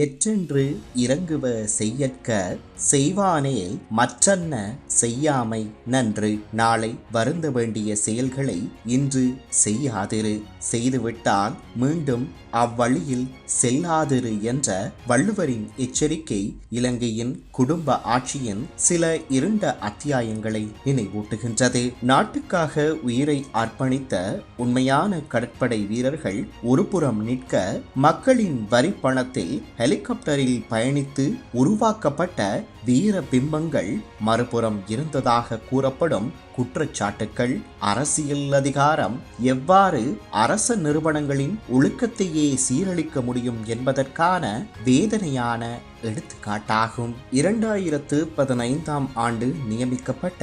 எற்றென்று இறங்குவ செய்யற்க செய்வானேல் மற்றன்ன செய்யாமை நன்று. நாளை வருந்த வேண்டிய செயல்களை இன்று செய்யாதிரு, செய்துவிட்டால் மீண்டும் அவ்வழியில் செல்லாதிரு என்ற வள்ளுவரின் எச்சரிக்கை இலங்கையின் குடும்ப ஆட்சியின் சில இருண்ட அத்தியாயங்களை நினைவூட்டுகின்றது. நாட்டுக்காக உயிரை அர்ப்பணித்த உண்மையான கடற்படை வீரர்கள் ஒருபுறம் நிற்க, மக்களின் வரி பணத்தில் ஹெலிகாப்டரில் பயணித்து உருவாக்கப்பட்ட வீர பிம்பங்கள் மறுபுறம் இருந்ததாக கூறப்படும் குற்றச்சாட்டுக்கள் அரசியல் அதிகாரம் எவ்வாறு அரச நிறுவனங்களின் ஒழுக்கத்தையே சீரழிக்க முடியும் என்பதற்கான வேதனையான எடுத்துக்காட்டாகும். 2015 ஆண்டு நியமிக்கப்பட்ட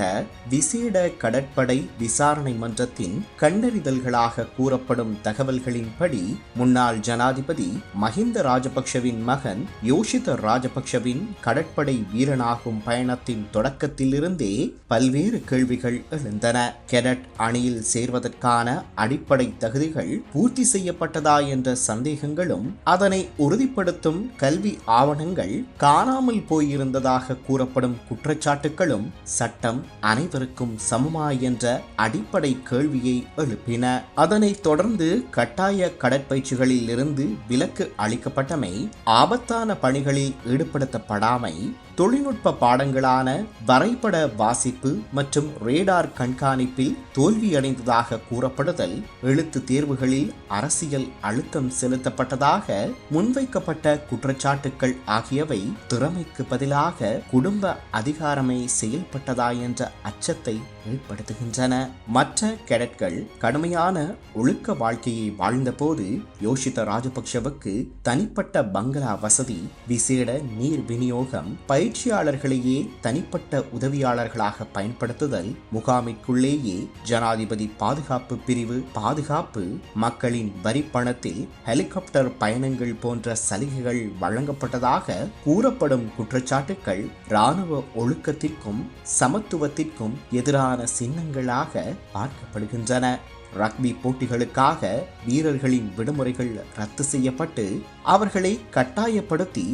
விசேட கடற்படை விசாரணை மன்றத்தின் கண்டறிதல்களாக கூறப்படும் தகவல்களின்படி, முன்னாள் ஜனாதிபதி மஹிந்த ராஜபக்ஷவின் மகன் யோஷித ராஜபக்ஷவின் கடற்படை வீரனாகும் பயணத்தின் தொடக்கத்திலிருந்தே பல்வேறு கேள்விகள் எழுந்தன. கெடட் அணியில் சேர்வதற்கான அடிப்படை தகுதிகள் பூர்த்தி செய்யப்பட்டதா என்ற சந்தேகங்களும், அதனை உறுதிப்படுத்தும் கல்வி ஆவணங்கள் காணாமல் போயிருந்ததாக கூறப்படும் குற்றச்சாட்டுகளும் சட்டம் அனைவருக்கும் சமமா என்ற அடிப்படை கேள்வியை எழுப்பின. அதனைத் தொடர்ந்து கட்டாய கடற்பயிற்சிகளில் இருந்து விலக்கு அளிக்கப்பட்டமை, ஆபத்தான பணிகளில் ஈடுபடுத்தப்படாமை, தொழில்நுட்ப பாடங்களான வரைபட வாசிப்பு மற்றும் ரேடார் கண்காணிப்பில் தோல்வியடைந்ததாக கூறப்படுதல், எழுத்து தேர்வுகளில் அரசியல் அழுத்தம் செலுத்தப்பட்டதாக முன்வைக்கப்பட்ட குற்றச்சாட்டுக்கள் ஆகியவை திறமைக்கு பதிலாக குடும்ப அதிகாரமே செயல்பட்டதா என்ற அச்சத்தை ஏற்படுத்துகின்றன. மற்ற கேடட்கள் கடுமையான ஒழுக்க வாழ்க்கையை வாழ்ந்தபோது யோஷித ராஜபக்ஷவுக்கு தனிப்பட்ட பங்களா வசதி, விசேட நீர் விநியோகம், பயிற்சியாளர்களையே தனிப்பட்ட உதவியாளர்களாக பயன்படுத்துதல், முகாமிற்குள்ளேயே ஜனாதிபதி பாதுகாப்பு பிரிவு பாதுகாப்பு, மக்களின் வரி பணத்தில் ஹெலிகாப்டர் பயணங்கள் போன்ற சலுகைகள் வழங்கப்பட்டதாக கூறப்படும் குற்றச்சாட்டுகள் இராணுவ ஒழுக்கத்திற்கும் சமத்துவத்திற்கும் எதிரான சின்னங்களாக பார்க்கப்படுகின்றன. ரக்பி போட்டிகளுக்காக வீரர்களின் விடுமுறைகள் ரத்து செய்யப்பட்டு அவர்களை கட்டாயப்படுத்தி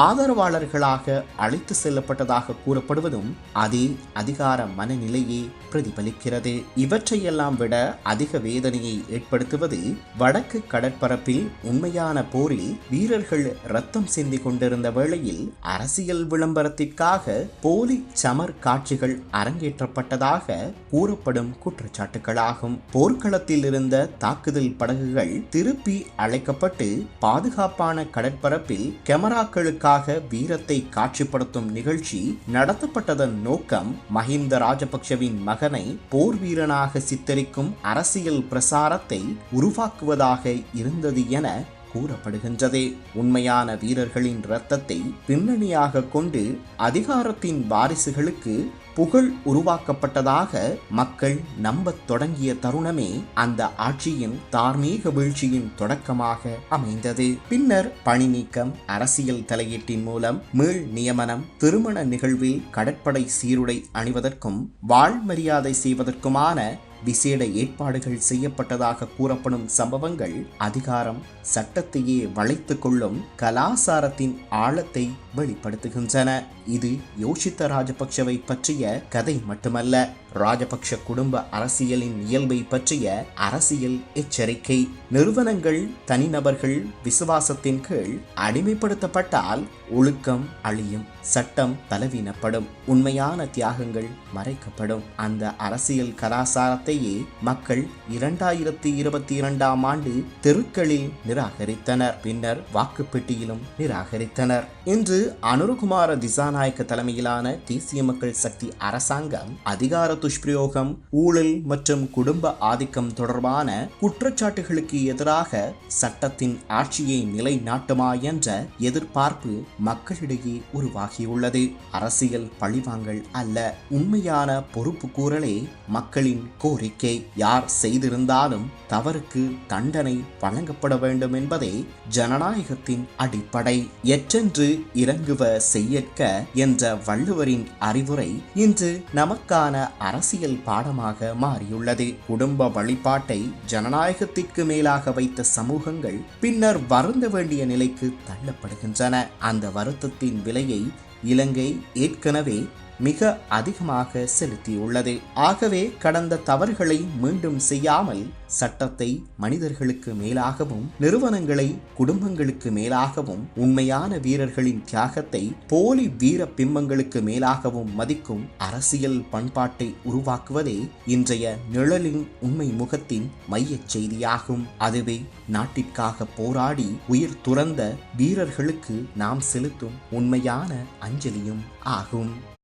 ஆதரவாளர்களாக அழைத்து செல்லப்பட்டதாக கூறப்படுவதும் அதே அதிகார மனநிலையே பிரதிபலிக்கிறது. இவற்றையெல்லாம் விட அதிக வேதனையை ஏற்படுத்துவது, வடக்கு கடற்பரப்பில் உண்மையான போரில் வீரர்கள் ரத்தம் சிந்தி கொண்டிருந்த வேளையில் அரசியல் விளம்பரத்திற்காக போலி சமர் காட்சிகள் அரங்கேற்றப்பட்டதாக கூறப்படும் குற்றச்சாட்டுகளாகும். போர்க்களத்தில் இருந்த தாக்குதல் படகுகள் திருப்பி அழைக்கப்பட்டு பாதுகாப்பான கடற்பரப்பில் கேமராக்களுக்காக வீரத்தை காட்சிப்படுத்தும் நிகழ்ச்சி நடத்தப்பட்டதன் நோக்கம், மஹிந்த ராஜபக்ஷவின் மகனை போர் வீரனாக சித்தரிக்கும் அரசியல் பிரசாரத்தை உருவாக்குவதாக இருந்தது என கூறப்படுகின்றது. உண்மையான வீரர்களின் இரத்தத்தை பின்னணியாக கொண்டு அதிகாரத்தின் வாரிசுகளுக்கு புகழ் உருவாக்கப்பட்டதாக மக்கள் நம்பத் தொடங்கிய தருணமே அந்த ஆட்சியின் தார்மீக வீழ்ச்சியின் தொடக்கமாக அமைந்தது. பின்னர் பணி நீக்கம், அரசியல் தலையீட்டின் மூலம் மீள் நியமனம், திருமண நிகழ்வில் கடற்படை சீருடை அணிவதற்கும் வாழ் மரியாதை செய்வதற்குமான விசேட ஏற்பாடுகள் செய்யப்பட்டதாக கூறப்படும் சம்பவங்கள் அதிகாரம் சட்டத்தையே வளைத்துக் கொள்ளும் கலாசாரத்தின் ஆழத்தை வெளிப்படுத்துகின்றன. இது யோஷித்த ராஜபக்ஷவை பற்றிய கதை மட்டுமல்ல, ராஜபக்ஷ குடும்ப அரசியலின் இயல்பை பற்றிய அரசியல் எச்சரிக்கை. நிறுவனங்கள், தனிநபர்கள் விசுவாசத்தின் கீழ் அடிமைப்படுத்தப்பட்டால் ஒழுக்கம் அழியும், சட்டம் பலவீனப்படும், உண்மையான தியாகங்கள் மறைக்கப்படும். அந்த அரசியல் கலாசாரத்தையே மக்கள் 2022 ஆண்டு தெருக்களில் நிராகரித்தனர், பின்னர் வாக்குப்பெட்டியிலும் நிராகரித்தனர். இன்று அனுரகுமார திசாநாயக்க தலைமையிலான தேசிய மக்கள் சக்தி அரசாங்கம் அதிகார துஷ்பிரயோகம், ஊழல் மற்றும் குடும்ப ஆதிக்கம் தொடர்பான குற்றச்சாட்டுகளுக்கு எதிராக சட்டத்தின் ஆட்சியை நிலைநாட்டுமா என்ற எதிர்பார்ப்பு மக்களிடையே உருவாகியுள்ளது. அரசியல் பழிவாங்கல் அல்ல, உண்மையான பொறுப்பு கூறலே மக்களின் கோரிக்கை. யார் செய்திருந்தாலும் தவறுக்கு தண்டனை வழங்கப்பட வேண்டும் வேண்டும் என்பதே ஜனநாயகத்தின் அடிப்படை. எற்றென்று இறங்குவ செய்யற்க என்ற வள்ளுவரின் அறிவுரை இன்று நமக்கான அரசியல் பாடமாக மாறியுள்ளது. குடும்ப வழிபாட்டை ஜனநாயகத்திற்கு மேலாக வைத்த சமூகங்கள் பின்னர் வருந்த வேண்டிய நிலைக்கு தள்ளப்படுகின்றன. அந்த வருத்தத்தின் விலையை இலங்கை ஏற்கனவே மிக அதிகமாக செலுத்தியுள்ளது. ஆகவே கடந்த தவறுகளை மீண்டும் செய்யாமல் சட்டத்தை மனிதர்களுக்கு மேலாகவும் நிறுவனங்களை குடும்பங்களுக்கு மேலாகவும் உண்மையான வீரர்களின் தியாகத்தை போலி வீர பிம்பங்களுக்கு மேலாகவும் மதிக்கும் அரசியல் பண்பாட்டை உருவாக்குவதே இன்றைய நிழலின் உண்மை முகத்தின் மையச் செய்தியாகும். அதுவே நாட்டிற்காக போராடி உயிர் துறந்த வீரர்களுக்கு நாம் செலுத்தும் உண்மையான அஞ்சலியும் ஆகும்.